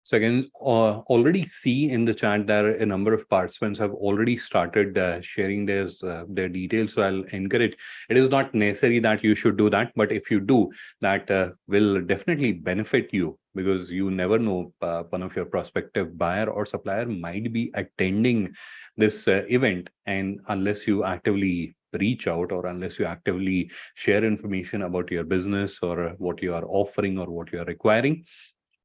So I can already see in the chat that a number of participants have already started sharing their details. So I'll encourage. It is not necessary that you should do that, but if you do, that will definitely benefit you, because you never know, one of your prospective buyer or supplier might be attending this event, and unless you actively reach out, or unless you actively share information about your business or what you are offering or what you are requiring,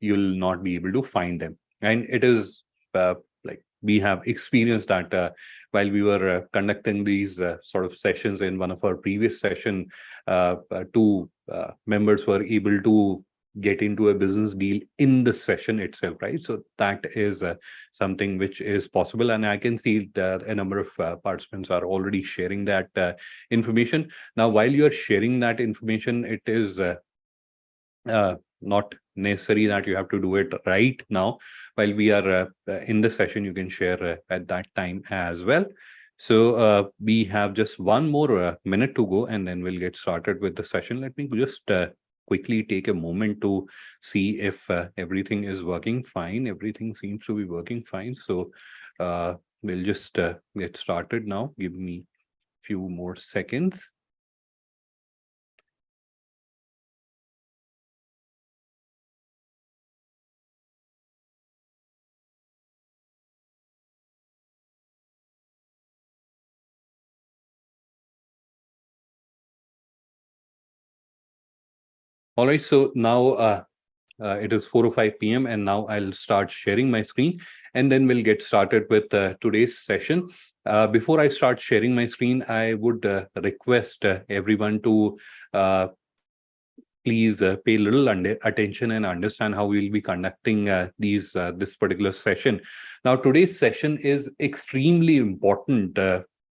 you'll not be able to find them. And it is like we have experienced that while we were conducting these sort of sessions in one of our previous session, two members were able to get into a business deal in the session itself, right? So that is something which is possible, and I can see that a number of participants are already sharing that information. Now, while you are sharing that information, it is not necessary that you have to do it right now. While we are in the session, you can share at that time as well. So we have just one more minute to go, and then we'll get started with the session. Let me just quickly take a moment to see if everything is working fine. Everything seems to be working fine. So we'll just get started now. Give me a few more seconds. All right, so now it is 4:05 p.m. and now I'll start sharing my screen, and then we'll get started with today's session. Before I start sharing my screen, I would request everyone to please pay a little attention and understand how we'll be conducting this particular session. Now, today's session is extremely important.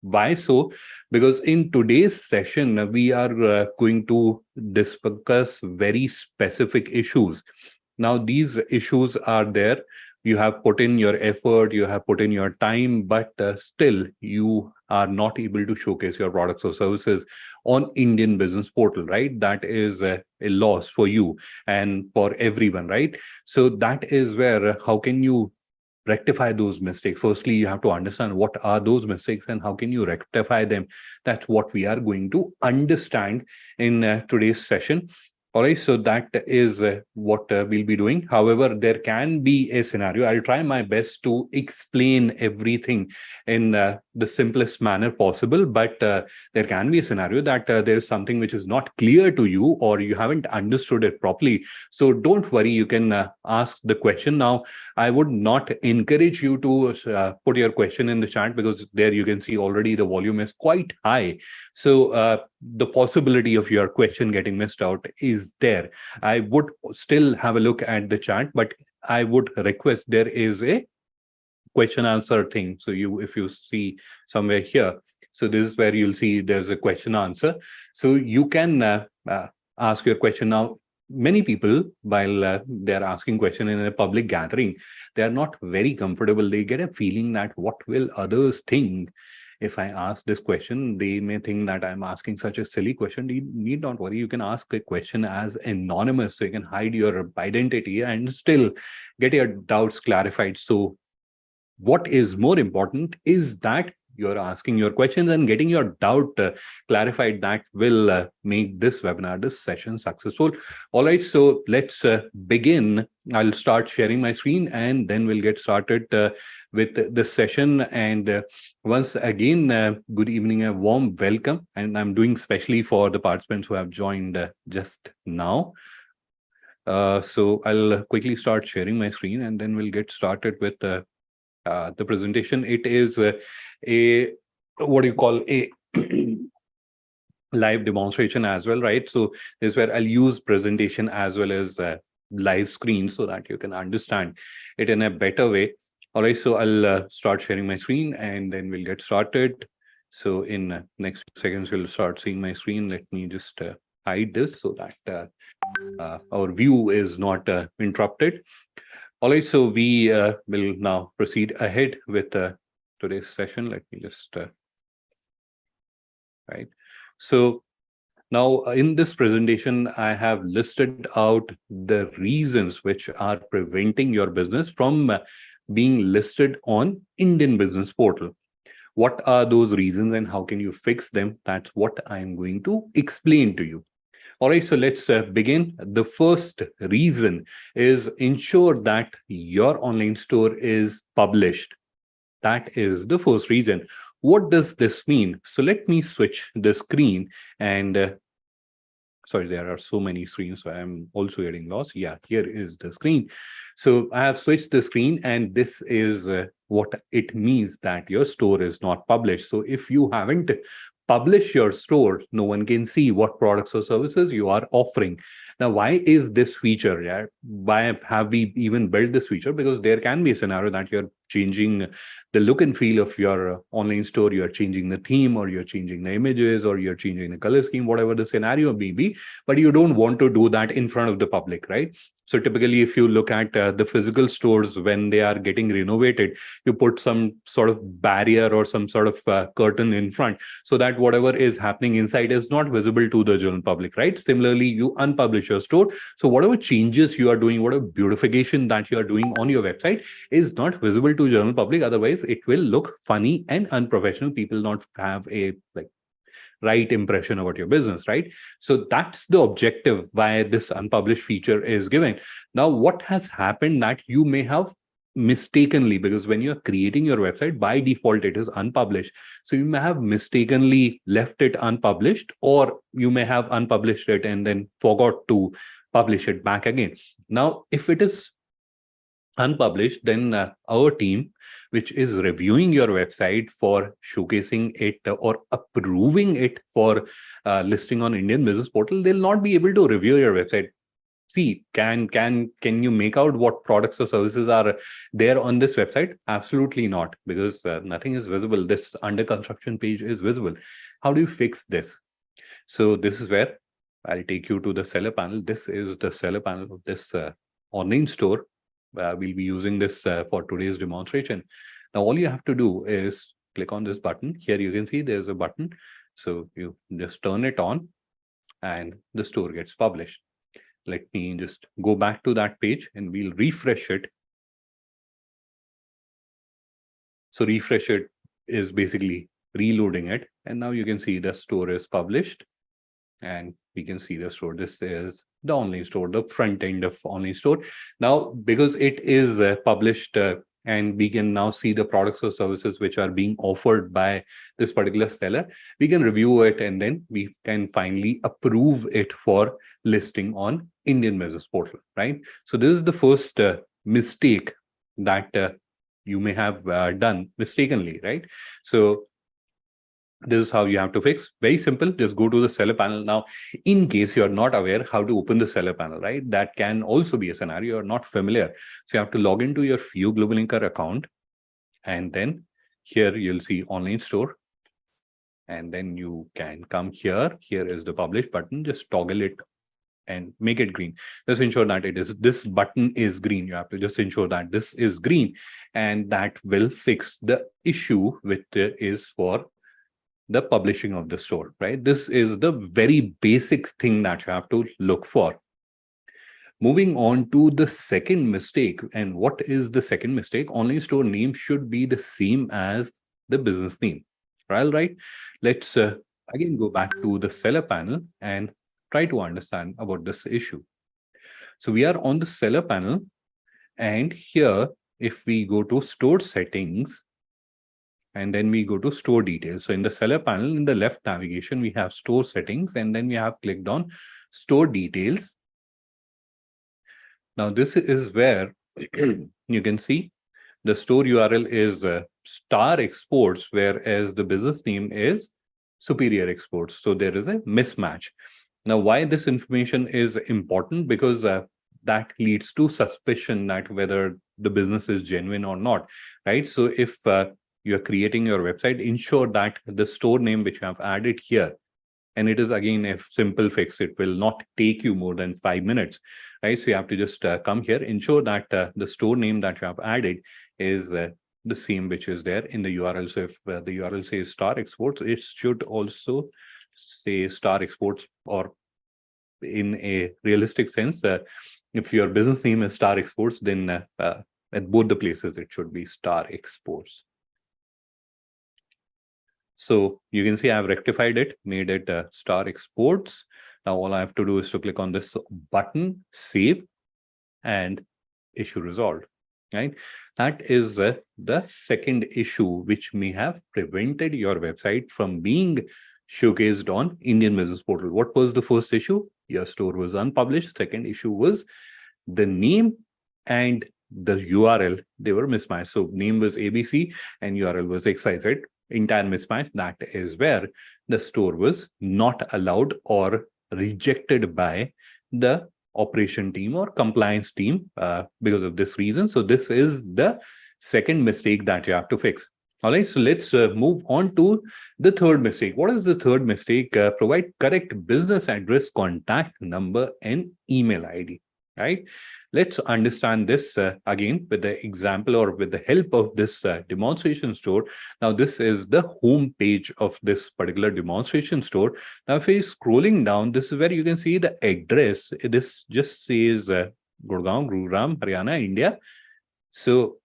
Why so? Because in today's session, we are going to discuss very specific issues. Now, these issues are there. You have put in your effort, you have put in your time, but still you are not able to showcase your products or services on Indian business portal, right? That is a loss for you and for everyone, right? So that is where how can you rectify those mistakes? Firstly, you have to understand what are those mistakes and how can you rectify them. That's what we are going to understand in today's session. All right, so that is what we'll be doing. However, there can be a scenario. I'll try my best to explain everything in the simplest manner possible, but there can be a scenario that there is something which is not clear to you or you haven't understood it properly. So don't worry, you can ask the question. Now, I would not encourage you to put your question in the chat, because there you can see already the volume is quite high. So the possibility of your question getting missed out is there. I would still have a look at the chat, but I would request there is a question answer thing. So if you see somewhere here, so this is where you'll see there's a question answer. So you can ask your question now. Many people, while they're asking question in a public gathering, they are not very comfortable. They get a feeling that what will others think if I ask this question? They may think that I'm asking such a silly question. You need not worry. You can ask a question as anonymous, so you can hide your identity and still get your doubts clarified. So what is more important is that you're asking your questions and getting your doubt clarified. That will make this webinar, this session successful. All right, so let's begin. I'll start sharing my screen and then we'll get started with this session. And once again, good evening, a warm welcome. And I'm doing specially for the participants who have joined just now. So I'll quickly start sharing my screen and then we'll get started with the presentation. It is a what do you call a live demonstration as well, right? So this is where I'll use presentation as well as live screen so that you can understand it in a better way. All right, so I'll start sharing my screen and then we'll get started. So in next seconds, you'll start seeing my screen. Let me just hide this so that our view is not interrupted. All right, so we will now proceed ahead with today's session. Let me just, right. So Now, in this presentation, I have listed out the reasons which are preventing your business from being listed on Indian business portal. What are those reasons and how can you fix them? That's what I'm going to explain to you. All right, so let's begin. The first reason is ensure that your online store is published. That is the first reason. What does this mean? So let me switch the screen and sorry, there are so many screens, so I'm also getting lost. Yeah, here is the screen. So I have switched the screen, and this is what it means that your store is not published. So if you haven't published your store, no one can see what products or services you are offering. Now, why is this feature? Yeah, why have we even built this feature? Because there can be a scenario that you're changing the look and feel of your online store, you're changing the theme, or you're changing the images, or you're changing the color scheme, whatever the scenario may be, but you don't want to do that in front of the public, right? So typically, if you look at the physical stores when they are getting renovated, you put some sort of barrier or some sort of curtain in front so that whatever is happening inside is not visible to the general public, right? Similarly, you unpublish your store. So whatever changes you are doing, whatever beautification that you are doing on your website is not visible to general public. Otherwise, it will look funny and unprofessional. People not have a like right impression about your business, right? So that's the objective why this unpublished feature is given. Now, what has happened that you may have mistakenly, because when you're creating your website, by default, it is unpublished. So you may have mistakenly left it unpublished, or you may have unpublished it and then forgot to publish it back again. Now, if it is unpublished, then our team, which is reviewing your website for showcasing it or approving it for listing on Indian business portal, they'll not be able to review your website. See, can you make out what products or services are there on this website? Absolutely not, because nothing is visible. This under construction page is visible. How do you fix this? So this is where I'll take you to the seller panel. This is the seller panel of this online store. We'll be using this for today's demonstration. Now, all you have to do is click on this button. Here you can see there's a button. So you just turn it on and the store gets published. Let me just go back to that page and we'll refresh it. So refresh it is basically reloading it. And now you can see the store is published. And we can see the store. This is the online store, the front end of online store. Now, because it is published and we can now see the products or services which are being offered by this particular seller, we can review it and then we can finally approve it for listing on Indian business portal, right? So this is the first mistake that you may have done mistakenly, right? So this is how you have to fix. Very simple. Just go to the seller panel. Now, in case you're not aware how to open the seller panel, right? That can also be a scenario you're not familiar. So you have to log into your FIEO GlobalLinker account. And then here you'll see online store. And then you can come here. Here is the publish button. Just toggle it and make it green. Just ensure that this button is green. You have to just ensure that this is green, and that will fix the issue which is for the publishing of the store, right? This is the very basic thing that you have to look for. Moving on to the second mistake. And what is the second mistake? Online store name should be the same as the business name. All right. Let's again go back to the seller panel and try to understand about this issue. So we are on the seller panel. And here, if we go to store settings, and then we go to store details. So in the seller panel, in the left navigation, we have store settings, and then we have clicked on store details. Now, this is where you can see the store URL is Star Exports, whereas the business name is Superior Exports. So there is a mismatch. Now, why this information is important? Because that leads to suspicion that whether the business is genuine or not, right? So if you're creating your website, ensure that the store name which you have added here, and it is again a simple fix, it will not take you more than 5 minutes, right? So you have to just come here, ensure that the store name that you have added is the same which is there in the URL. So if the URL says Star Exports, it should also say Star Exports, or in a realistic sense, if your business name is Star Exports, then at both the places it should be Star Exports. So you can see I've rectified it, made it Star Exports. Now all I have to do is to click on this button, save, and issue resolved. Right? That is the second issue which may have prevented your website from being showcased on Indian Business Portal. What was the first issue? Your store was unpublished. Second issue was the name and the URL. They were mismatched. So name was ABC and URL was XYZ. Entire mismatch. That is where the store was not allowed or rejected by the operation team or compliance team because of this reason. So this is the second mistake that you have to fix. All right, so let's move on to the third mistake. What is the third mistake? Provide correct business address, contact number, and email ID. Right? Let's understand this again with the example or with the help of this demonstration store. Now, this is the home page of this particular demonstration store. Now, if you're scrolling down, this is where you can see the address. This just says Gurgaon, Gurugram, Haryana, India. So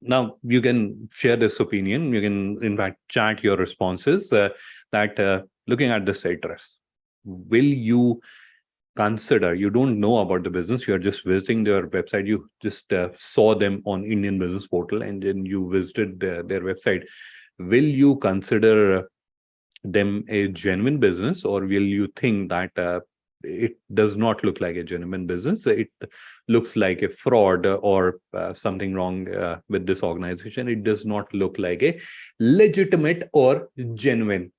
now you can share this opinion. You can, in fact, chat your responses that looking at this address, will you consider, you don't know about the business, you're just visiting their website, you just saw them on Indian Business Portal and then you visited their website, will you consider them a genuine business, or will you think that it does not look like a genuine business, it looks like a fraud or something wrong with this organization, it does not look like a legitimate or genuine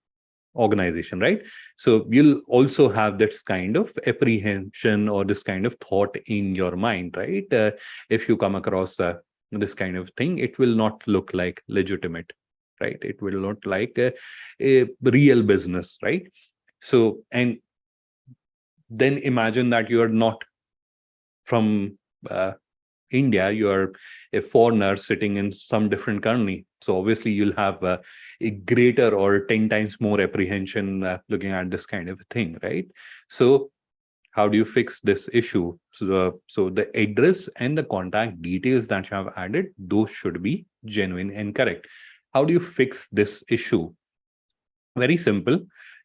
organization, right? So you'll also have this kind of apprehension or this kind of thought in your mind, right? If you come across this kind of thing, it will not look like legitimate, right? It will not like a real business, right? So, and then imagine that you are not from India, you are a foreigner sitting in some different country. So obviously you'll have a greater or 10 times more apprehension looking at this kind of thing, right? So how do you fix this issue? So the address and the contact details that you have added, those should be genuine and correct. How do you fix this issue? Very simple.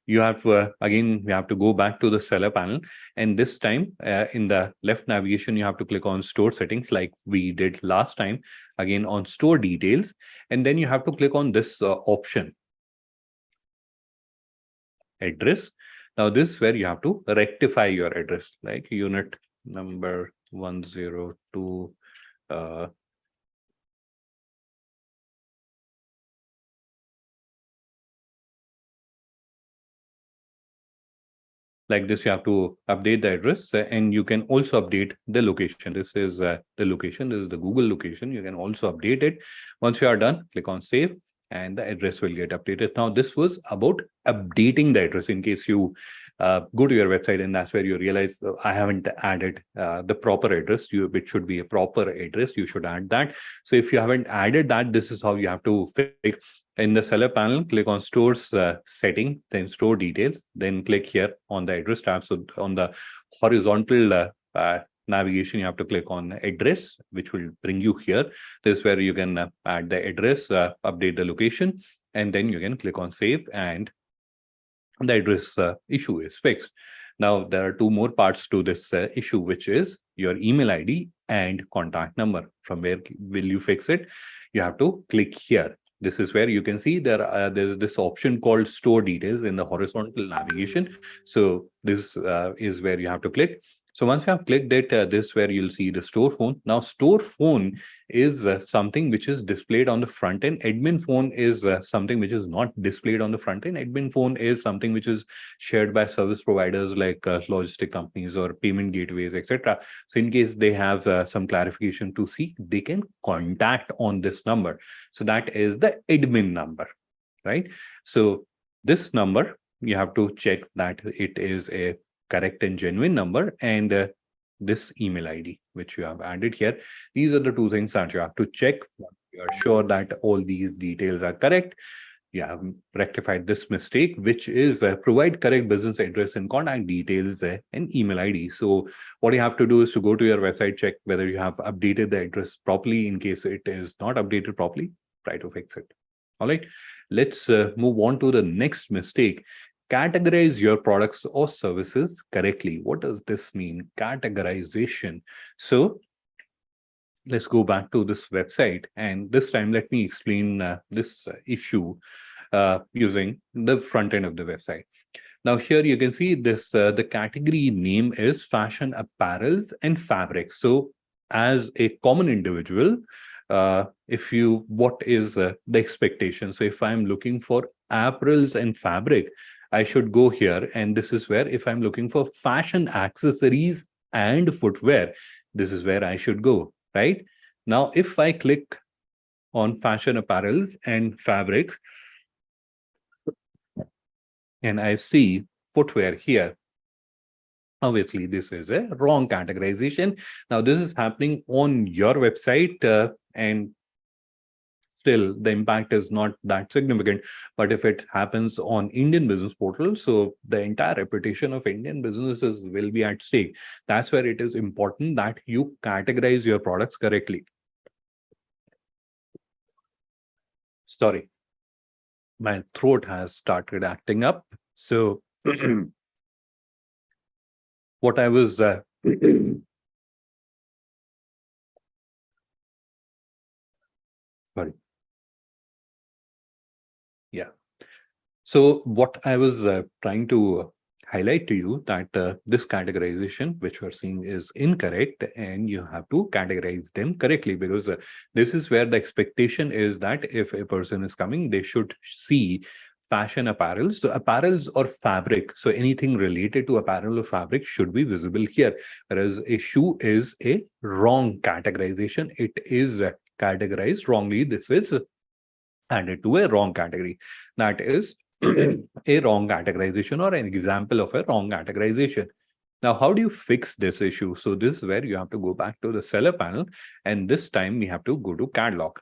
You have again, we have to go back to the seller panel, and this time in the left navigation you have to click on store settings like we did last time, again on store details, and then you have to click on this option, address. Now this is where you have to rectify your address, like unit number 102 like this. You have to update the address and you can also update the location. This is the location, this is the Google location. You can also update it. Once you are done, click on save and the address will get updated. Now this was about updating the address in case you go to your website and that's where you realize I haven't added the proper address. It should be a proper address, you should add that. So if you haven't added that, this is how you have to fix. In the seller panel, click on stores setting, then store details, then click here on the address tab. So on the horizontal navigation, you have to click on address, which will bring you here. This is where you can add the address, update the location, and then you can click on save and the address issue is fixed. Now, there are two more parts to this issue, which is your email ID and contact number. From where will you fix it? You have to click here. This is where you can see there's this option called store details in the horizontal navigation. So this is where you have to click. So once you have clicked it, this is where you'll see the store phone. Now, store phone is something which is displayed on the front end. Admin phone is something which is not displayed on the front end. Admin phone is something which is shared by service providers like logistic companies or payment gateways, etc. So in case they have some clarification to seek, they can contact on this number. So that is the admin number, right? So this number, you have to check that it is a correct and genuine number, and this email ID, which you have added here. These are the two things that you have to check. You are sure that all these details are correct. you have rectified this mistake, which is provide correct business address and contact details and email ID. So what you have to do is to go to your website, check whether you have updated the address properly. In case it is not updated properly, try to fix it. All right, let's move on to the next mistake. Categorize your products or services correctly. What does this mean? Categorization. So let's go back to this website, and this time let me explain this issue using the front end of the website. Now here you can see this, the category name is fashion apparels and fabrics. So as a common individual, what is the expectation? So if I'm looking for apparels and fabric, I should go here. And this is where, if I'm looking for fashion accessories and footwear, this is where I should go, right? Now, if I click on fashion apparels and fabric, and I see footwear here, obviously this is a wrong categorization. Now this is happening on your website, and still the impact is not that significant. But if it happens on Indian business portal, so the entire reputation of Indian businesses will be at stake. That's where it is important that you categorize your products correctly. Sorry, my throat has started acting up. So what I was sorry. Yeah. So what I was trying to highlight to you, that this categorization which we're seeing is incorrect, and you have to categorize them correctly, because this is where the expectation is that if a person is coming, they should see fashion apparels. So apparels or fabric, so anything related to apparel or fabric should be visible here. Whereas a shoe is a wrong categorization. It is categorized wrongly. This is added to a wrong category. That is a wrong categorization, or an example of a wrong categorization. Now, how do you fix this issue? So this is where you have to go back to the seller panel, and this time we have to go to catalog.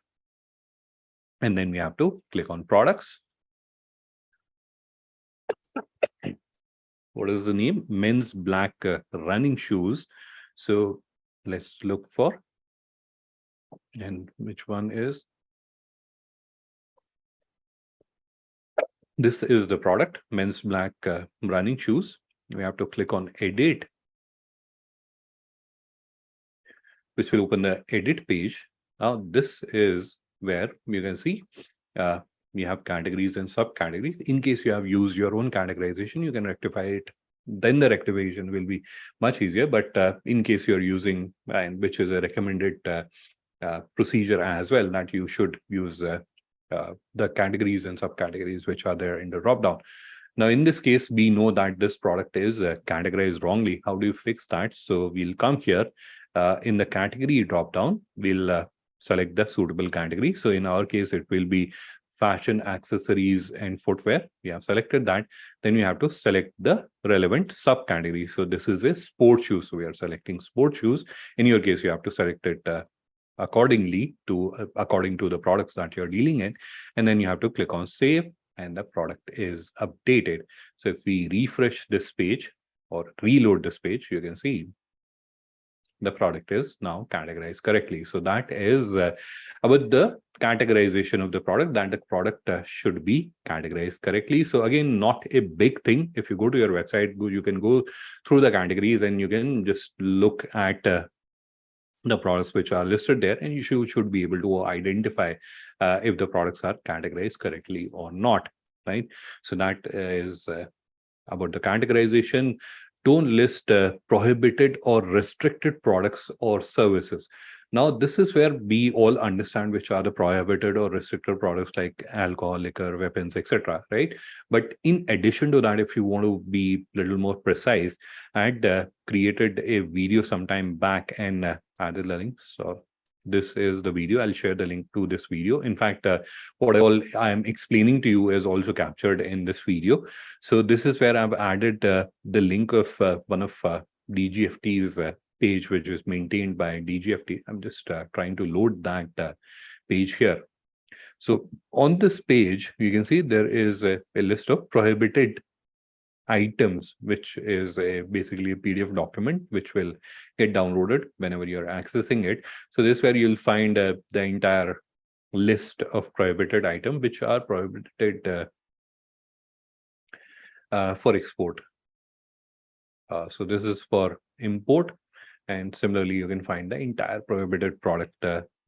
And then we have to click on products. What is the name? Men's black running shoes. So let's look for, and which one is, this is the product, men's black running shoes. We have to click on edit, which will open the edit page. Now, this is where you can see you have categories and subcategories. In case you have used your own categorization, you can rectify it. Then the rectification will be much easier. But in case you're using, and which is a recommended procedure as well, that you should use the categories and subcategories which are there in the dropdown. Now, in this case, we know that this product is categorized wrongly. How do you fix that? So we'll come here. In the category dropdown, we'll select the suitable category. So in our case, it will be fashion, accessories, and footwear. We have selected that. Then we have to select the relevant subcategory. So this is a sport shoes. So we are selecting sport shoes. In your case, you have to select it according to the products that you're dealing in. And then you have to click on save, and the product is updated. So if we refresh this page or reload this page, you can see the product is now categorized correctly. So that is about the categorization of the product, that the product should be categorized correctly. So again, not a big thing. If you go to your website, you can go through the categories and you can just look at the products which are listed there, and you should be able to identify if the products are categorized correctly or not, right? So that is about the categorization. Don't list prohibited or restricted products or services. Now, this is where we all understand which are the prohibited or restricted products, like alcohol, liquor, weapons, etc., right? But in addition to that, if you want to be a little more precise, I had created a video sometime back and added the link. So this is the video. I'll share the link to this video. In fact, what I am explaining to you is also captured in this video. So this is where I've added the link of one of DGFT's page, which is maintained by DGFT. I'm just trying to load that page here. So on this page, you can see there is a list of prohibited items, which is basically a PDF document which will get downloaded whenever you're accessing it. So this is where you'll find the entire list of prohibited items which are prohibited for export. So this is for import, and similarly you can find the entire prohibited product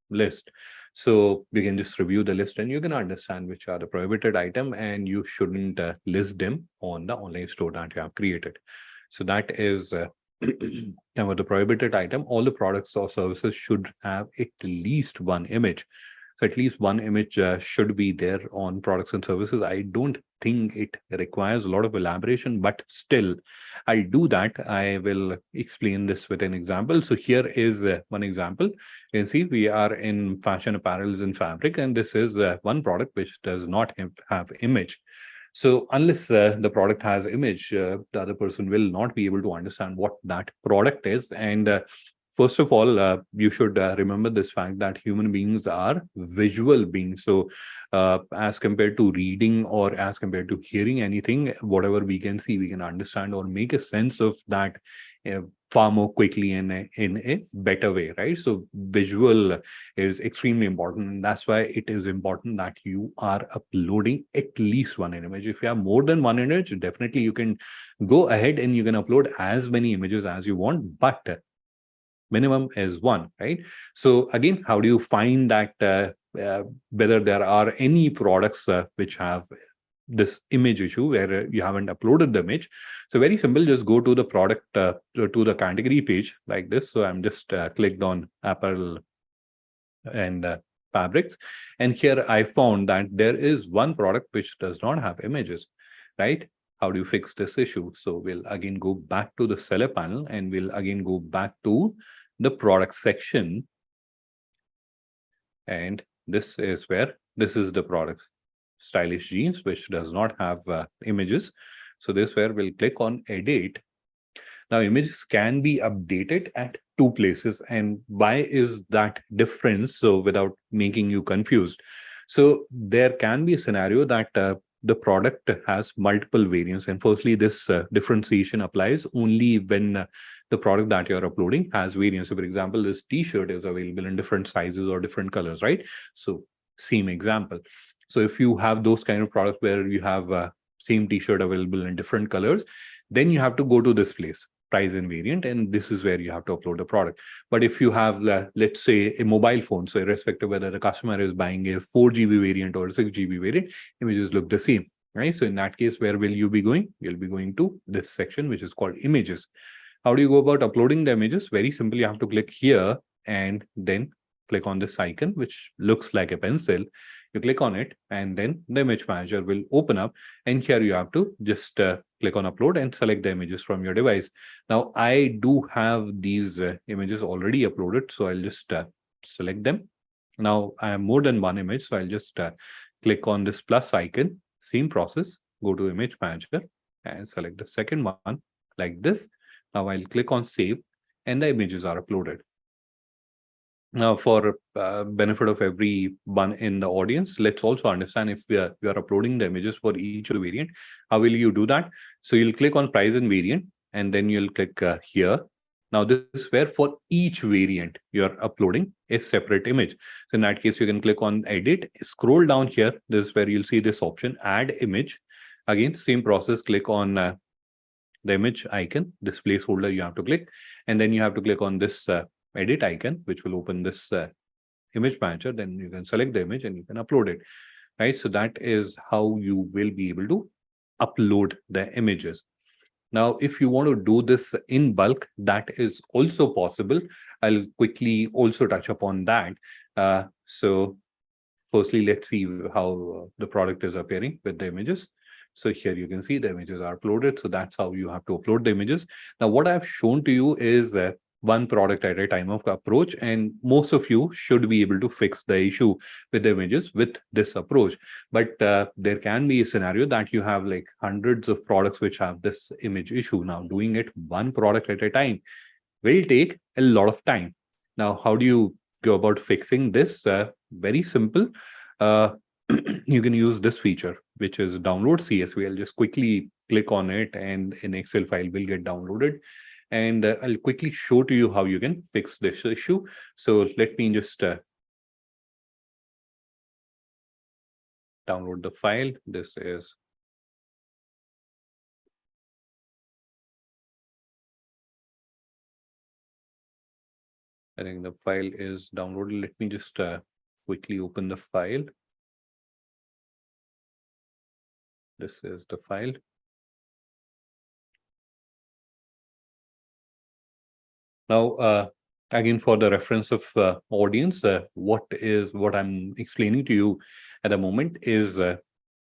list. So you can just review the list and you can understand which are the prohibited item, and you shouldn't list them on the online store that you have created. So that is about the prohibited item. All the products or services should have at least one image. So at least one image should be there on products and services. I don't think it requires a lot of elaboration, but still, I'll do that. I will explain this with an example. So here is one example. You can see we are in fashion apparels and fabric, and this is one product which does not have image. So unless the product has image, the other person will not be able to understand what that product is. And first of all, you should remember this fact that human beings are visual beings. So as compared to reading or as compared to hearing anything, whatever we can see, we can understand or make a sense of that far more quickly in a better way, right? So visual is extremely important, and that's why it is important that you are uploading at least one image. If you have more than one image, definitely you can go ahead and you can upload as many images as you want, but minimum is one, right? So again, how do you find that whether there are any products which have this image issue where you haven't uploaded the image? So very simple, just go to the product to the category page like this. So I'm just clicked on apparel and fabrics, and here I found that there is one product which does not have images, right? How do you fix this issue? So we'll again go back to the seller panel, and we'll again go back to the product section, and this is the product, stylish jeans, which does not have images. So this where we'll click on edit. Now images can be updated at two places, and why is that difference? So without making you confused, so there can be a scenario that the product has multiple variants, and firstly this differentiation applies only when the product that you're uploading has variants. So for example, this t-shirt is available in different sizes or different colors, right? So same example. So if you have those kind of products where you have same t-shirt available in different colors, then you have to go to this place, price and variant, and this is where you have to upload the product. But if you have let's say a mobile phone, so irrespective whether the customer is buying a 4 GB variant or a 6 GB variant, images look the same, right? So in that case, where will you be going? You'll be going to this section which is called images. How do you go about uploading the images? Very simple, you have to click here and then click on this icon which looks like a pencil. You click on it, and then the image manager will open up, and here you have to just click on upload and select the images from your device. Now I do have these images already uploaded, so I'll just select them. Now I have more than one image, so I'll just click on this plus icon, same process, go to image manager and select the second one like this. Now I'll click on save, and the images are uploaded. Now, for benefit of everyone in the audience, let's also understand if we are uploading the images for each of the variant, how will you do that? So you'll click on price and variant, and then you'll click here. Now, this is where for each variant, you're uploading a separate image. So in that case, you can click on edit, scroll down here. This is where you'll see this option, add image. Again, same process, click on the image icon, this placeholder you have to click, and then you have to click on this edit icon, which will open this image manager. Then you can select the image and you can upload it, right? So that is how you will be able to upload the images. Now, if you want to do this in bulk, that is also possible. I'll quickly also touch upon that. So firstly, let's see how the product is appearing with the images. So here you can see the images are uploaded. So that's how you have to upload the images. Now, what I've shown to you is one product at a time of approach, and most of you should be able to fix the issue with the images with this approach. But there can be a scenario that you have like hundreds of products which have this image issue. Now, doing it one product at a time will take a lot of time. Now, how do you go about fixing this? Very simple. you can use this feature, which is download CSV. I'll just quickly click on it, and an Excel file will get downloaded. And I'll quickly show to you how you can fix this issue. So let me just download the file. This is I think the file is downloaded. Let me just quickly open the file. This is the file. Now, again, for the reference of audience, what I'm explaining to you at the moment is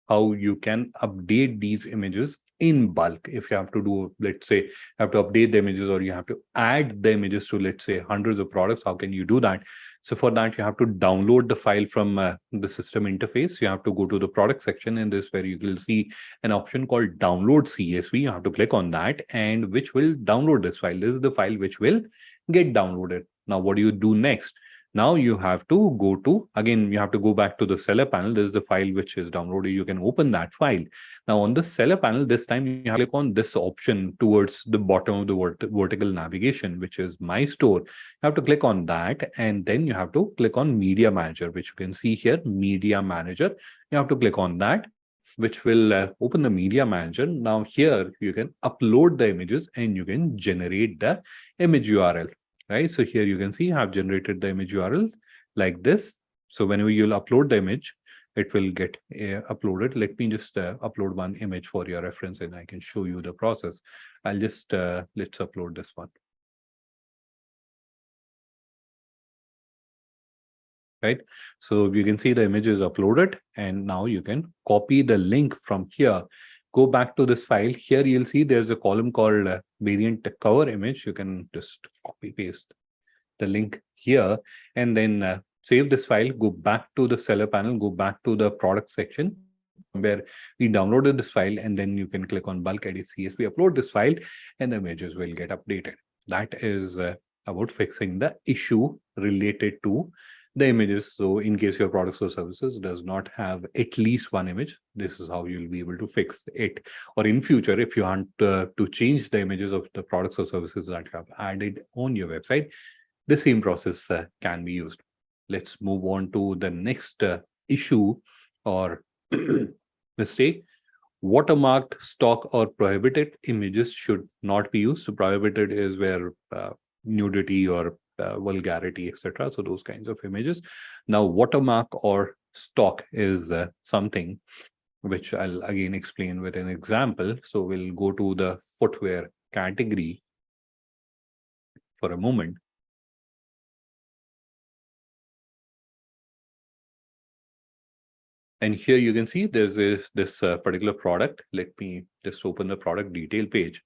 how you can update these images in bulk. If you have to do, let's say, you have to update the images, or you have to add the images to, let's say, hundreds of products, how can you do that? So for that, you have to download the file from the system interface. You have to go to the product section, and this where you will see an option called download CSV. You have to click on that, and which will download this file. This is the file which will get downloaded. Now, what do you do next? Now you have to go to, again, you have to go back to the seller panel. This is the file which is downloaded. You can open that file. Now on the seller panel, this time you have to click on this option towards the bottom of the vertical navigation, which is My Store. You have to click on that, and then you have to click on Media Manager, which you can see here, Media Manager. You have to click on that, which will open the Media Manager. Now here you can upload the images, and you can generate the image URL. Right. So here you can see I have generated the image URL like this. So whenever you'll upload the image, it will get uploaded. Let me just upload one image for your reference, and I can show you the process. I'll just let's upload this one. Right. So you can see the image is uploaded, and now you can copy the link from here. Go back to this file. Here you'll see there's a column called variant cover image. You can just copy paste the link here, and then save this file, go back to the seller panel, go back to the product section where we downloaded this file, and then you can click on bulk edit CSV, upload this file, and the images will get updated. That is about fixing the issue related to the images. So in case your products or services does not have at least one image, this is how you'll be able to fix it. Or in future, if you want to change the images of the products or services that you have added on your website, the same process can be used. Let's move on to the next issue or mistake. Watermarked, stock, or prohibited images should not be used. So prohibited is where nudity or vulgarity, etc. So those kinds of images. Now, watermark or stock is something which I'll again explain with an example. So we'll go to the footwear category for a moment. And here you can see there's this particular product. Let me just open the product detail page.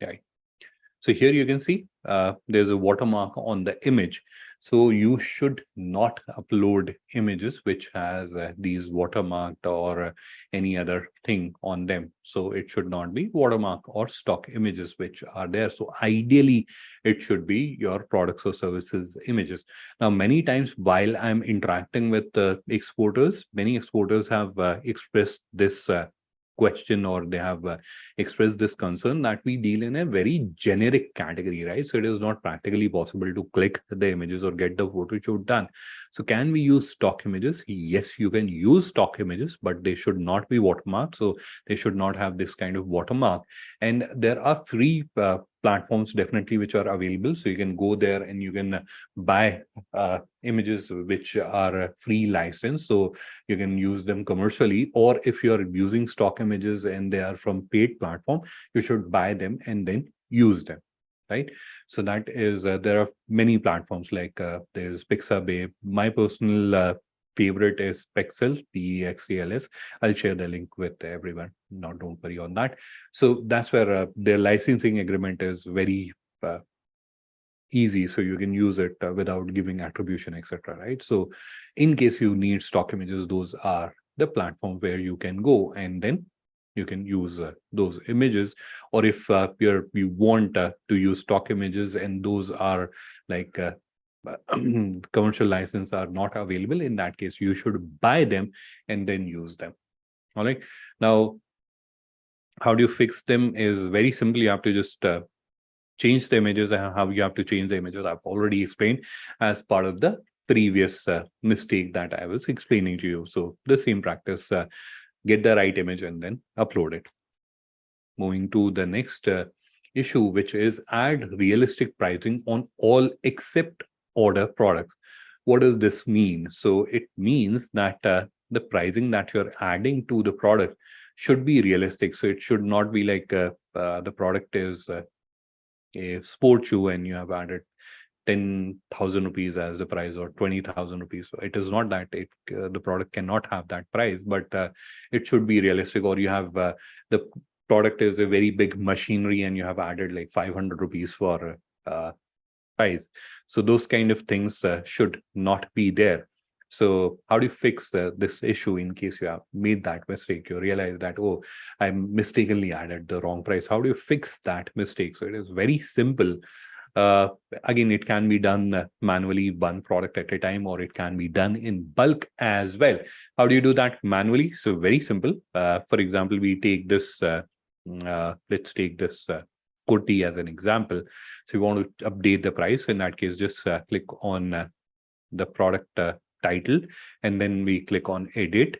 Okay. So here you can see there's a watermark on the image. So you should not upload images which has these watermarked or any other thing on them. So it should not be watermark or stock images which are there. So ideally, it should be your products or services images. Now, many times while I'm interacting with exporters, many exporters have expressed this question, or they have expressed this concern that we deal in a very generic category, right? So it is not practically possible to click the images or get the photo shoot done. So can we use stock images? Yes, you can use stock images, but they should not be watermarked. So they should not have this kind of watermark. And there are free platforms definitely which are available. So you can go there and you can buy images which are free license. So you can use them commercially, or if you're using stock images and they are from paid platform, you should buy them and then use them, right? So that is there are many platforms like there's Pixabay. My personal favorite is Pexels, Pexels. I'll share the link with everyone. No, don't worry on that. So that's where their licensing agreement is very easy, so you can use it without giving attribution, etc. Right? So in case you need stock images, those are the platform where you can go and then you can use those images. Or if you want to use stock images and those are like commercial license are not available, in that case you should buy them and then use them. All right. Now, how do you fix them is very simple. You have to just change the images. And how you have to change the images, I've already explained as part of the previous mistake that I was explaining to you. So the same practice, get the right image and then upload it. Moving to the next issue, which is add realistic pricing on all except order products. What does this mean? So it means that the pricing that you're adding to the product should be realistic. So it should not be like the product is a sport shoe and you have added 10,000 rupees as the price or 20,000 rupees. So it is not that the product cannot have that price, but it should be realistic. Or you have the product is a very big machinery and you have added like 500 rupees for price. So those kind of things should not be there. So how do you fix this issue in case you have made that mistake? You realize that, oh, I mistakenly added the wrong price. How do you fix that mistake? So it is very simple. Uh, Again, it can be done manually, one product at a time, or it can be done in bulk as well. How do you do that manually? So very simple. For example, we take this, let's take this kurti as an example. So you want to update the price. In that case, just click on the product title, and then we click on edit.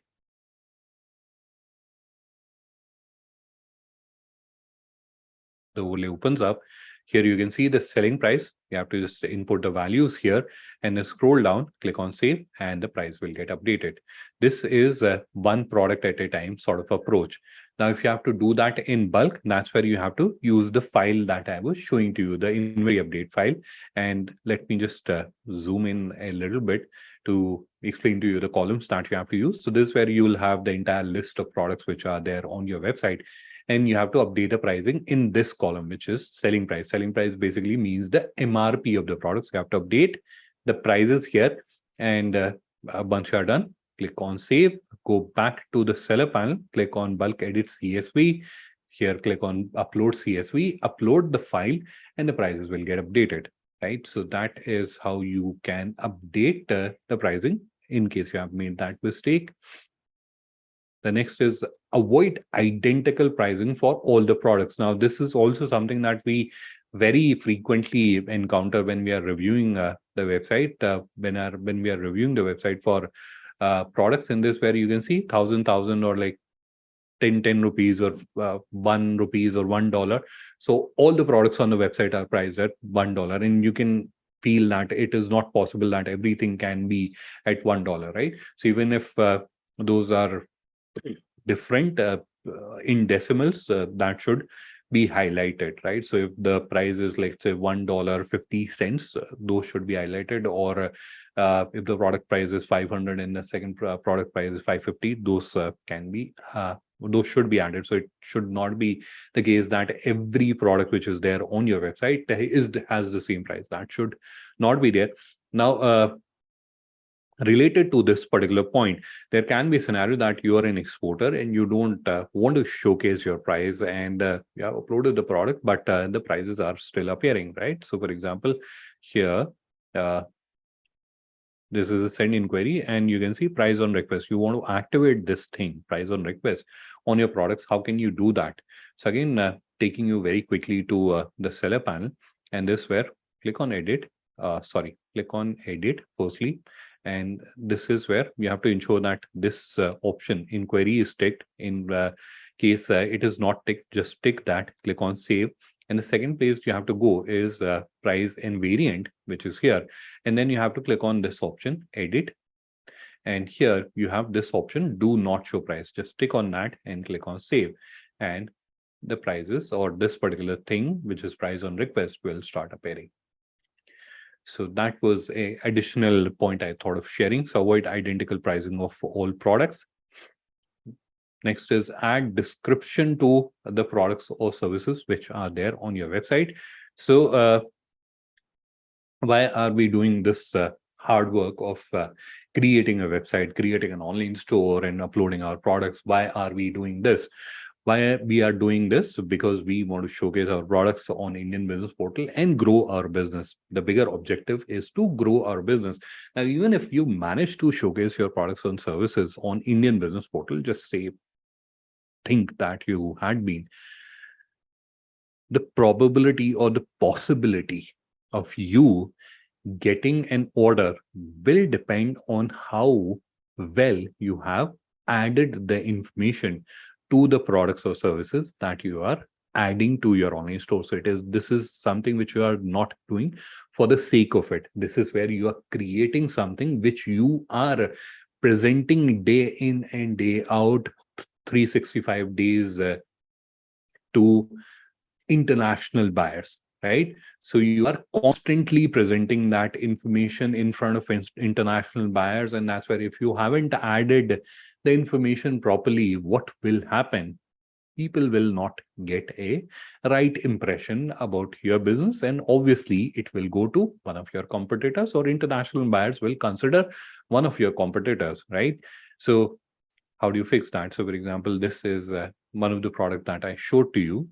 The overlay opens up. Here you can see the selling price. You have to just input the values here and then scroll down, click on save, and the price will get updated. This is one product at a time sort of approach. Now, if you have to do that in bulk, that's where you have to use the file that I was showing to you, the inventory update file. And let me just zoom in a little bit to explain to you the columns that you have to use. So this is where you will have the entire list of products which are there on your website. And you have to update the pricing in this column, which is selling price. Selling price basically means the MRP of the products. You have to update the prices here. And once you are done, click on save, go back to the seller panel, click on bulk edit CSV. Here, click on upload CSV, upload the file, and the prices will get updated, right? So that is how you can update the pricing in case you have made that mistake. The next is avoid identical pricing for all the products. Now, this is also something that we very frequently encounter when we are reviewing the website. When we are reviewing the website for products in this, where you can see 1,000 or like 10 rupees or 1 rupees or $1. So all the products on the website are priced at $1, and you can feel that it is not possible that everything can be at $1, right? So even if those are different in decimals, that should be highlighted, right? So if the price is like say $1.50, those should be highlighted. Or if the product price is 500 and the second product price is 550, those can be those should be added. So it should not be the case that every product which is there on your website has the same price. That should not be there. Now, related to this particular point, there can be a scenario that you are an exporter and you don't want to showcase your price, and you have uploaded the product, but the prices are still appearing, right? So for example, here, this is a send inquiry and you can see price on request. You want to activate this thing, price on request, on your products. How can you do that? So again, taking you very quickly to the seller panel, and this where click on edit, click on edit firstly. And this is where you have to ensure that this option inquiry is ticked. In case it is not ticked, just tick that, click on save. And the second place you have to go is price and variant, which is here. And then you have to click on this option, edit. And here you have this option, do not show price. Just tick on that and click on save. And the prices or this particular thing, which is price on request, will start appearing. So that was a additional point I thought of sharing. So avoid identical pricing of all products. Next is add description to the products or services which are there on your website. So why are we doing this hard work of creating a website, creating an online store and uploading our products? Why are we doing this? Why we are doing this? Because we want to showcase our products on Indian Business Portal and grow our business. The bigger objective is to grow our business. Now, even if you manage to showcase your products and services on Indian Business Portal, just say, think that you had been, the probability or the possibility of you getting an order will depend on how well you have added the information to the products or services that you are adding to your online store. So this is something which you are not doing for the sake of it. This is where you are creating something which you are presenting day in and day out, 365 days to international buyers, right? So you are constantly presenting that information in front of international buyers. And that's where if you haven't added the information properly, what will happen? People will not get a right impression about your business. And obviously, it will go to one of your competitors, or international buyers will consider one of your competitors, right? So how do you fix that? So, for example, this is one of the product that I showed to you.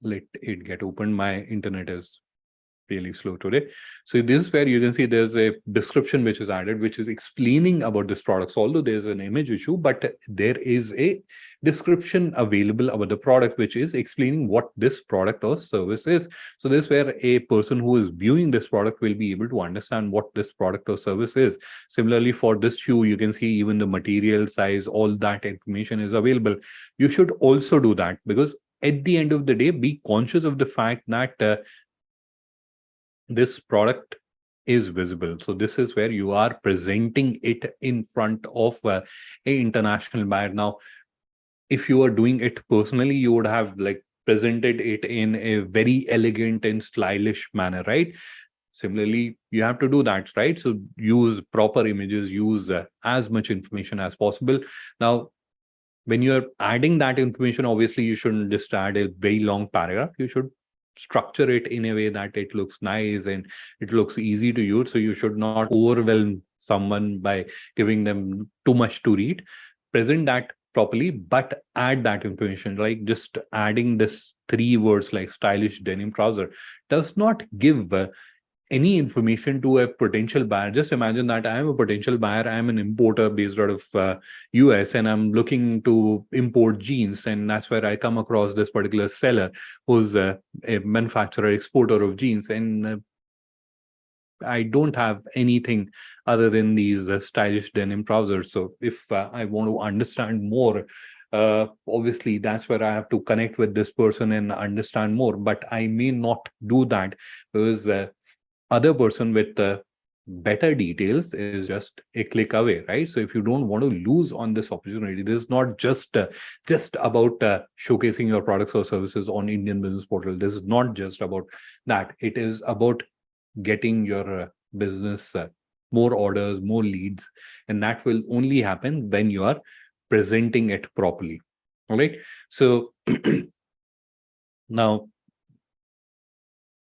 Let it get open. My internet is really slow today. So this is where you can see there's a description which is added, which is explaining about this product. So although there's an image issue, but there is a description available about the product, which is explaining what this product or service is. So this is where a person who is viewing this product will be able to understand what this product or service is. Similarly, for this shoe, you can see even the material, size, all that information is available. You should also do that, because at the end of the day, be conscious of the fact that this product is visible. So this is where you are presenting it in front of a international buyer. Now, if you are doing it personally, you would have like presented it in a very elegant and stylish manner, right? Similarly, you have to do that, right? So use proper images, use as much information as possible. Now, when you're adding that information, obviously you shouldn't just add a very long paragraph. You should structure it in a way that it looks nice and it looks easy to use. So you should not overwhelm someone by giving them too much to read. Present that properly, but add that information. Like just adding this 3 words like stylish denim trouser does not give any information to a potential buyer. Just imagine that I am a potential buyer. I am an importer based out of US, and I'm looking to import jeans. And that's where I come across this particular seller who's a manufacturer, exporter of jeans. And I don't have anything other than these stylish denim trousers. So if I want to understand more, obviously that's where I have to connect with this person and understand more. But I may not do that because other person with better details is just a click away, right? So if you don't want to lose on this opportunity, this is not just about showcasing your products or services on Indian Business Portal. This is not just about that. It is about getting your business more orders, more leads, and that will only happen when you are presenting it properly. All right. So now,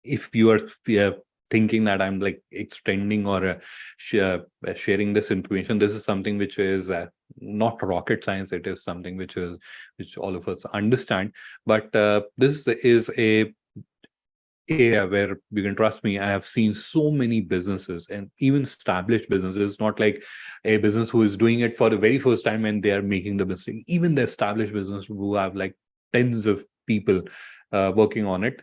if you are thinking that I'm like extending or sharing this information, this is something which is not rocket science. It is something which all of us understand. But this is a area where you can trust me. I have seen so many businesses and even established businesses, not like a business who is doing it for the very first time and they are making the mistake. Even the established business who have like tens of people working on it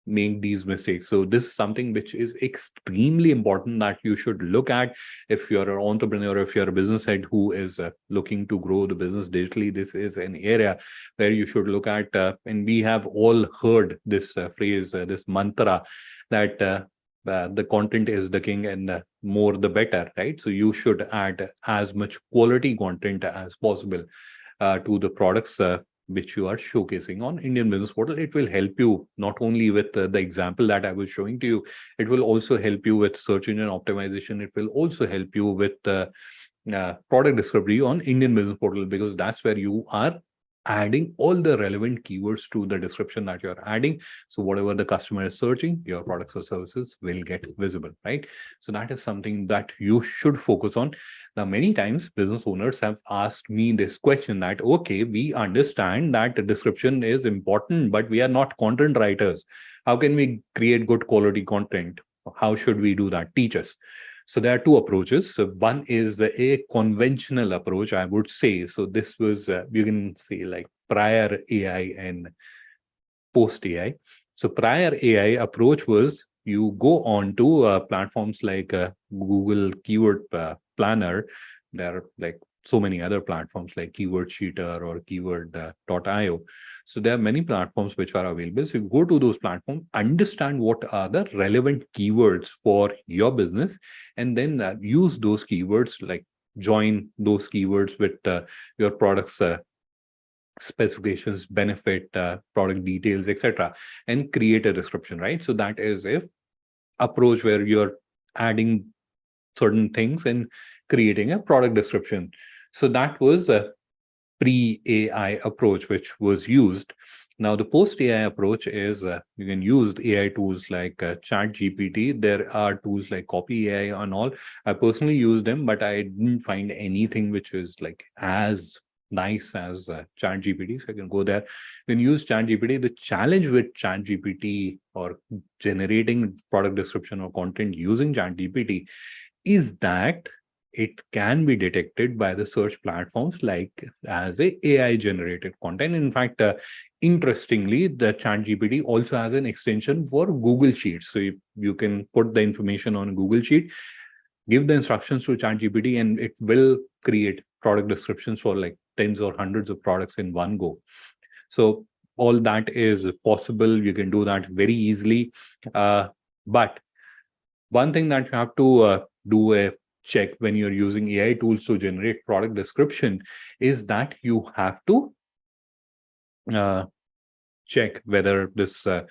make these mistakes. So this is something which is extremely important that you should look at. If you're an entrepreneur, if you're a business head who is looking to grow the business digitally, this is an area where you should look at. And we have all heard this phrase, this mantra, that the content is the king, and more the better, right? So you should add as much quality content as possible to the products which you are showcasing on Indian Business Portal. It will help you not only with the example that I was showing to you, it will also help you with search engine optimization. It will also help you with product discovery on Indian Business Portal, because that's where you are adding all the relevant keywords to the description that you're adding. So whatever the customer is searching, your products or services will get visible, right? So that is something that you should focus on. Now, many times business owners have asked me this question that, okay, we understand that the description is important, but we are not content writers. How can we create good quality content? How should we do that? Teach us. So there are two approaches. So one is a conventional approach, I would say. So this was, you can say, like prior AI and post AI. So prior AI approach was you go on to platforms like Google Keyword Planner. There are like so many other platforms like Keyword Cheater or Keyword.io. So there are many platforms which are available. So you go to those platforms, understand what are the relevant keywords for your business, and then use those keywords, like join those keywords with your products specifications, benefit, product details, etc., and create a description, right? So that is a approach where you're adding certain things and creating a product description. So that was a pre-AI approach which was used. Now the post-AI approach is you can use AI tools like ChatGPT. There are tools like Copy AI and all. I personally use them, but I didn't find anything which is like as nice as ChatGPT. So I can go there. You can use ChatGPT. The challenge with ChatGPT or generating product description or content using ChatGPT is that it can be detected by the search platforms like as a AI generated content. In fact, interestingly, the ChatGPT also has an extension for Google Sheets. So you can put the information on Google Sheet, give the instructions to ChatGPT, and it will create product descriptions for like tens or hundreds of products in one go. So all that is possible. You can do that very easily. But one thing that you have to do a check when you're using AI tools to generate product description is that you have to uh, check whether this uh,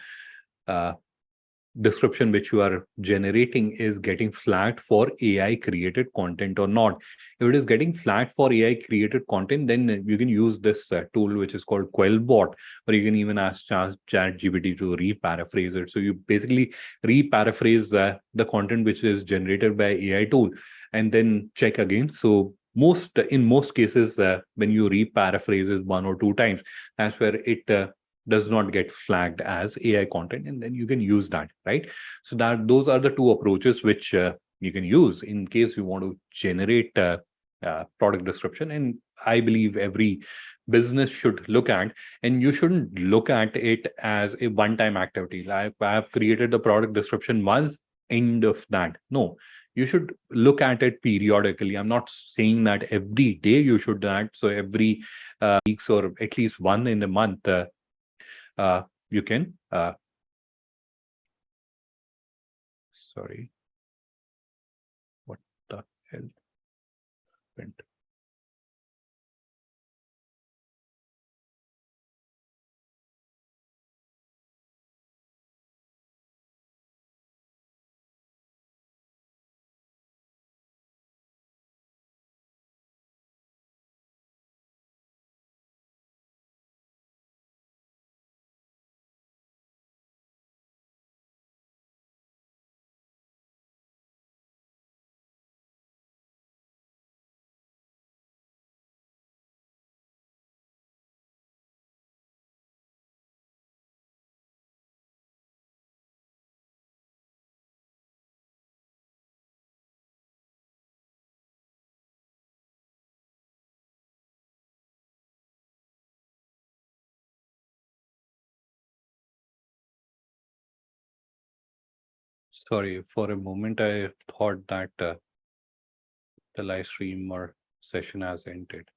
description which you are generating is getting flagged for AI created content or not. If it is getting flagged for AI created content, then you can use this tool which is called Quellbot, or you can even ask ChatGPT to re-paraphrase it. So you basically re-paraphrase the content which is generated by AI tool and then check again. So in most cases, when you re-paraphrase it one or two times, that's where it does not get flagged as AI content, and then you can use that, right? So that those are the two approaches which you can use in case you want to generate product description. And I believe every business should look at, and you shouldn't look at it as a one-time activity. Like I have created the product description once, end of that. No, you should look at it periodically. I'm not saying that every day you should do that. So every weeks or at least one in a month, you can sorry, what the hell went? Sorry, for a moment I thought that the live stream or session has ended.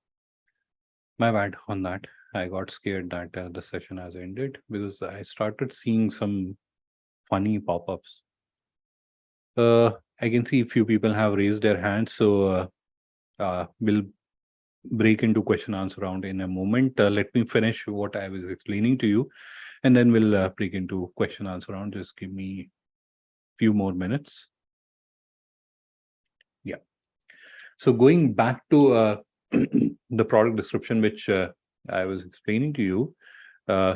My bad on that. I got scared that the session has ended because I started seeing some funny pop-ups. I can see a few people have raised their hands, so we'll break into question answer round in a moment. Let me finish what I was explaining to you, and then we'll break into question answer round. Just give me a few more minutes. Yeah. So going back to the product description, which I was explaining to you.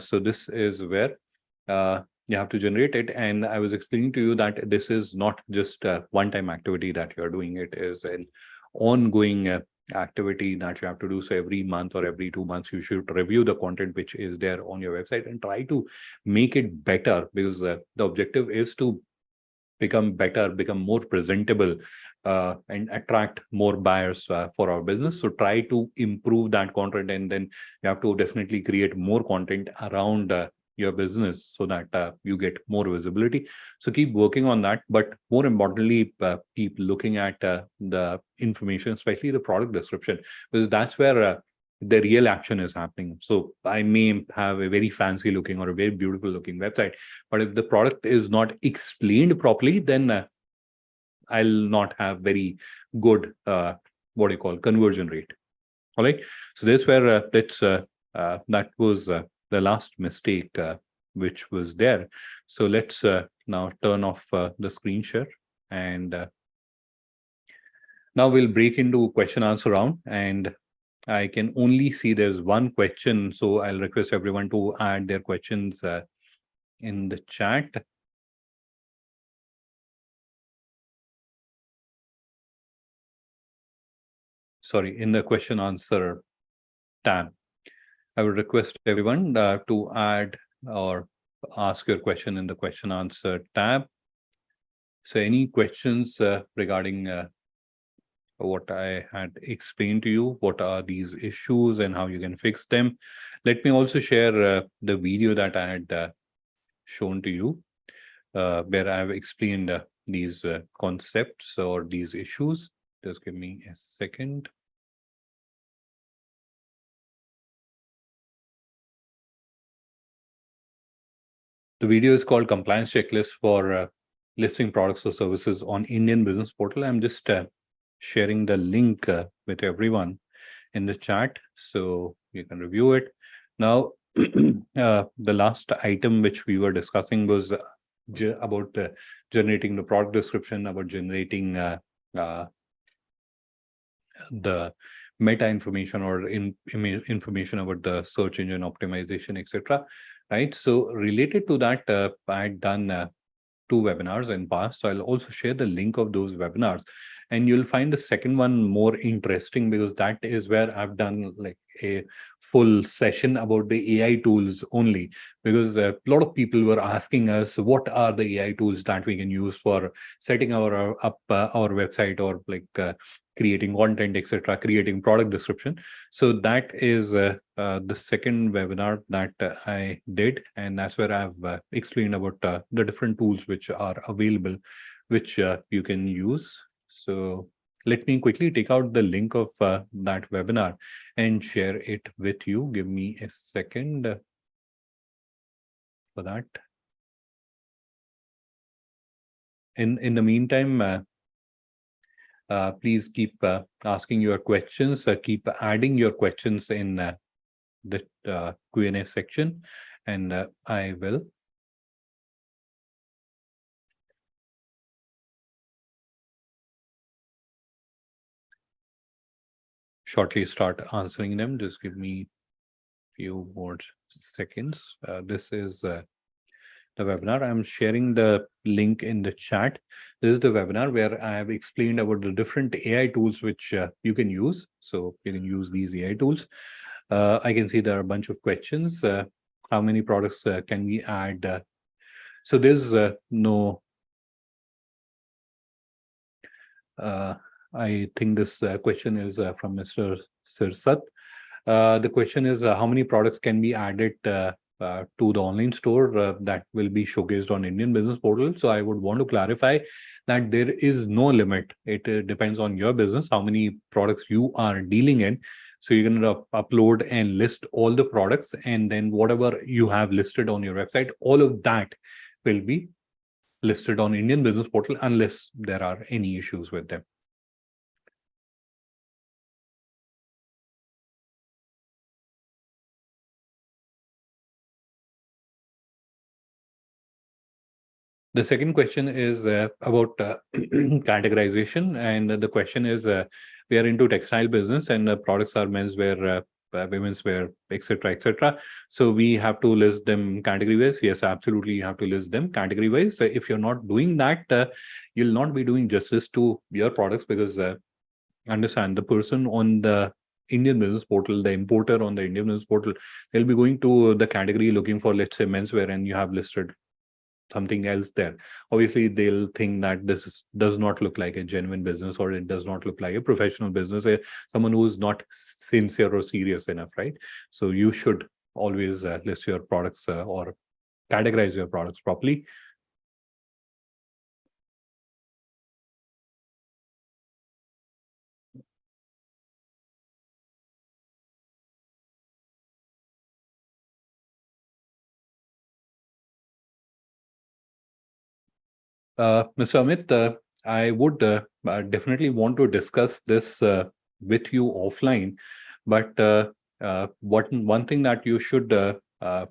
So this is where you have to generate it. And I was explaining to you that this is not just a one-time activity that you're doing. It is an ongoing activity that you have to do. So every month or every 2 months, you should review the content which is there on your website and try to make it better, because the objective is to become better, become more presentable, and attract more buyers for our business. So try to improve that content, and then you have to definitely create more content around your business so that you get more visibility. So keep working on that, but more importantly, keep looking at the information, especially the product description, because that's where the real action is happening. So I may have a very fancy looking or a very beautiful looking website, but if the product is not explained properly, then I'll not have very good what do you call conversion rate. All right. So this where that was the last mistake which was there. So let's now turn off the screen share, and now we'll break into question answer round. And I can only see there's one question, so I'll request everyone to add their questions in the chat. Sorry, in the question answer tab. I would request everyone to add or ask your question in the question answer tab. So any questions regarding what I had explained to you, what are these issues and how you can fix them? Let me also share the video that I had shown to you, where I have explained these concepts or these issues. Just give me a second. The video is called Compliance Checklist for Listing Products or Services on Indian Business Portal. I'm just sharing the link with everyone in the chat so you can review it. Now, the last item which we were discussing was about generating the product description, about generating the meta information or information about the search engine optimization, etc. Right. So related to that, I had done 2 webinars in past. So I'll also share the link of those webinars, and you'll find the second one more interesting, because that is where I've done like a full session about the AI tools only, because a lot of people were asking us what are the AI tools that we can use for setting up our website, or like creating content, etc., creating product description. So that is the second webinar that I did, and that's where I've explained about the different tools which are available, which you can use. So let me quickly take out the link of that webinar and share it with you. Give me a second for that. In the meantime, please keep asking your questions. Keep adding your questions in the Q&A section, and I will shortly start answering them. Just give me a few more seconds. This is the webinar. I'm sharing the link in the chat. This is the webinar where I have explained about the different AI tools which you can use. So you can use these AI tools. I can see there are a bunch of questions. How many products can we add? So there's no I think this question is from Mr. Sirsat. The question is, how many products can be added to the online store that will be showcased on Indian Business Portal? So I would want to clarify that there is no limit. It depends on your business, how many products you are dealing in. So you can upload and list all the products, and then whatever you have listed on your website, all of that will be listed on Indian Business Portal unless there are any issues with them. The second question is about categorization, and the question is, we are into textile business and the products are menswear, women's wear, etc., etc. So we have to list them category-wise. Yes, absolutely, you have to list them category-wise. So if you're not doing that, you'll not be doing justice to your products, because understand, the person on the Indian business portal, the importer on the Indian business portal, they'll be going to the category looking for, let's say, menswear, and you have listed something else there. Obviously, they'll think that does not look like a genuine business, or it does not look like a professional business, someone who is not sincere or serious enough, right? So you should always list your products or categorize your products properly. Mr. Amit, I would definitely want to discuss this with you offline, but one thing that you should uh,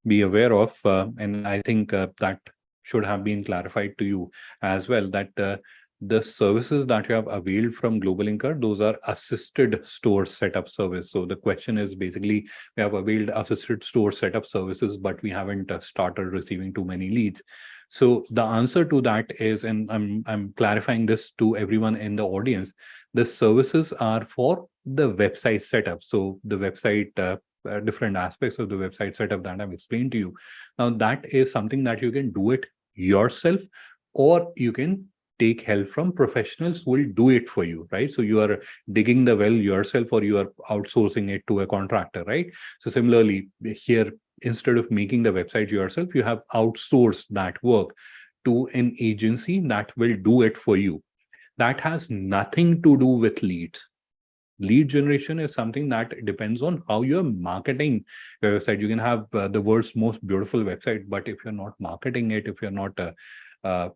be aware of, and I think that should have been clarified to you as well, that the services that you have availed from GlobalLinker, those are assisted store setup service. So the question is basically, we have availed assisted store setup services, but we haven't started receiving too many leads. So the answer to that is, and I'm clarifying this to everyone in the audience, the services are for the website setup. So the website different aspects of the website setup that I've explained to you. Now, that is something that you can do it yourself, or you can take help from professionals who will do it for you, right? So you are digging the well yourself, or you are outsourcing it to a contractor, right? So similarly, here, instead of making the website yourself, you have outsourced that work to an agency that will do it for you. That has nothing to do with leads. Lead generation is something that depends on how you're marketing your website. You can have the world's most beautiful website, but if you're not marketing it, if you're not uh,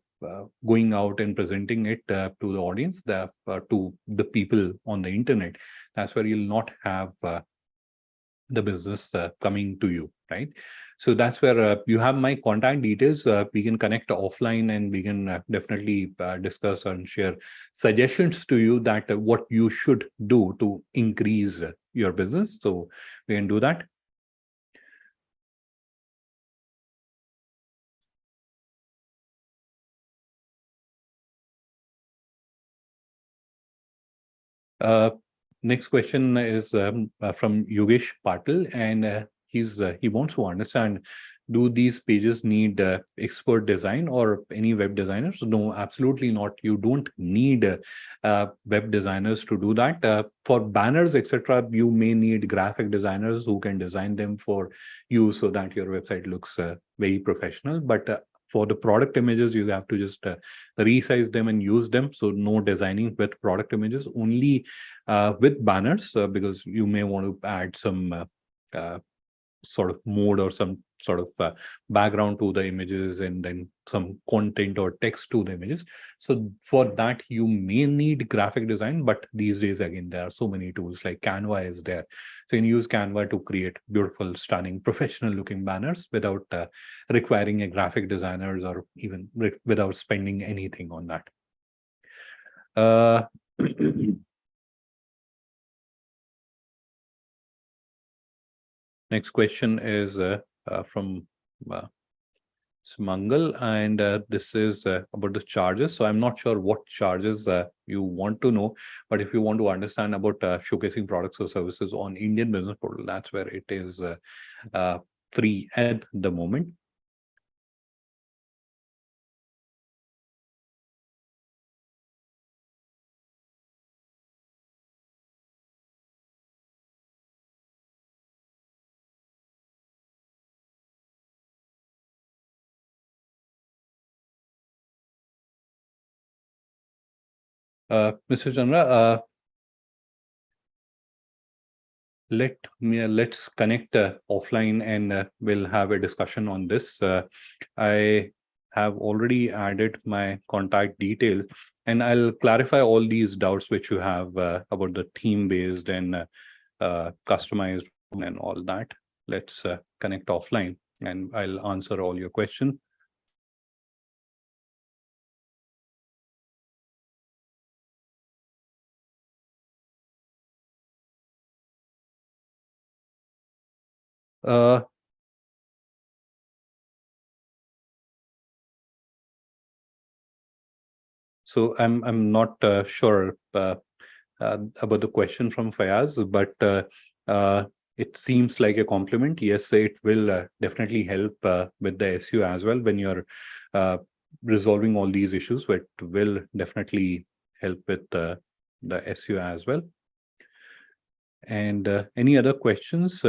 going out and presenting it to the audience, to the people on the internet, that's where you'll not have the business coming to you, right? So that's where you have my contact details. We can connect offline, and we can definitely discuss and share suggestions to you that what you should do to increase your business. So we can do that. Uh, Next question is from Yogesh Patil, and he wants to understand: do these pages need expert design or any web designers? No, absolutely not. You don't need web designers to do that. For banners, etc., you may need graphic designers who can design them for you so that your website looks very professional. But for the product images, you have to just resize them and use them. So no designing with product images, only with banners, because you may want to add some uh, sort of mode or some sort of background to the images, and then some content or text to the images. So for that, you may need graphic design, but these days, again, there are so many tools, like Canva is there. So you can use Canva to create beautiful, stunning, professional looking banners without requiring a graphic designers, or even without spending anything on that. Next question is from Mangal, and this is about the charges. So I'm not sure what charges you want to know, but if you want to understand about showcasing products or services on Indian business portal, that's where it is uh, free at the moment. Mr. Chandra, let's connect offline, and we'll have a discussion on this. I have already added my contact detail, and I'll clarify all these doubts which you have about the theme based and customized and all that. Let's connect offline, and I'll answer all your questions. So I'm not sure about the question from Fayaz, but it seems like a compliment. Yes, it will definitely help with the SEO as well when you're resolving all these issues. But will definitely help with the SEO as well. And any other questions?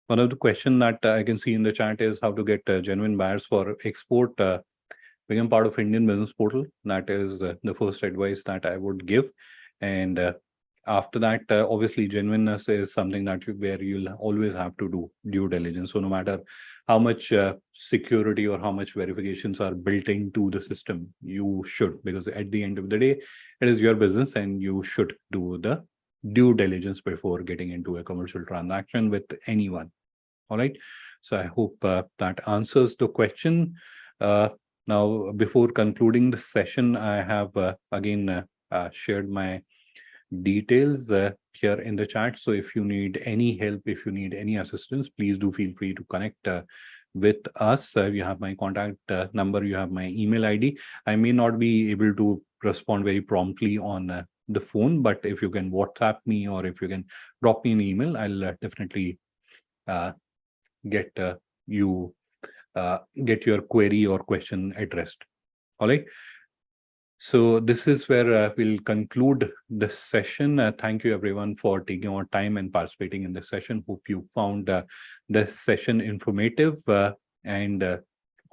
One of the question that I can see in the chat is how to get genuine buyers for export. Become part of Indian Business Portal. That is the first advice that I would give. And after that, obviously, genuineness is something that where you'll always have to do due diligence. So no matter how much security or how much verifications are built into the system, you should, because at the end of the day, it is your business and you should do the due diligence before getting into a commercial transaction with anyone. All right. So I hope that answers the question. Now, before concluding the session, I have again shared my details here in the chat. So if you need any help, if you need any assistance, please do feel free to connect with us. You have my contact number, you have my email ID. I may not be able to respond very promptly on the phone, but if you can WhatsApp me or if you can drop me an email, I'll definitely get you get your query or question addressed. All right. So this is where we'll conclude this session. Thank you everyone for taking our time and participating in this session. Hope you found this session informative and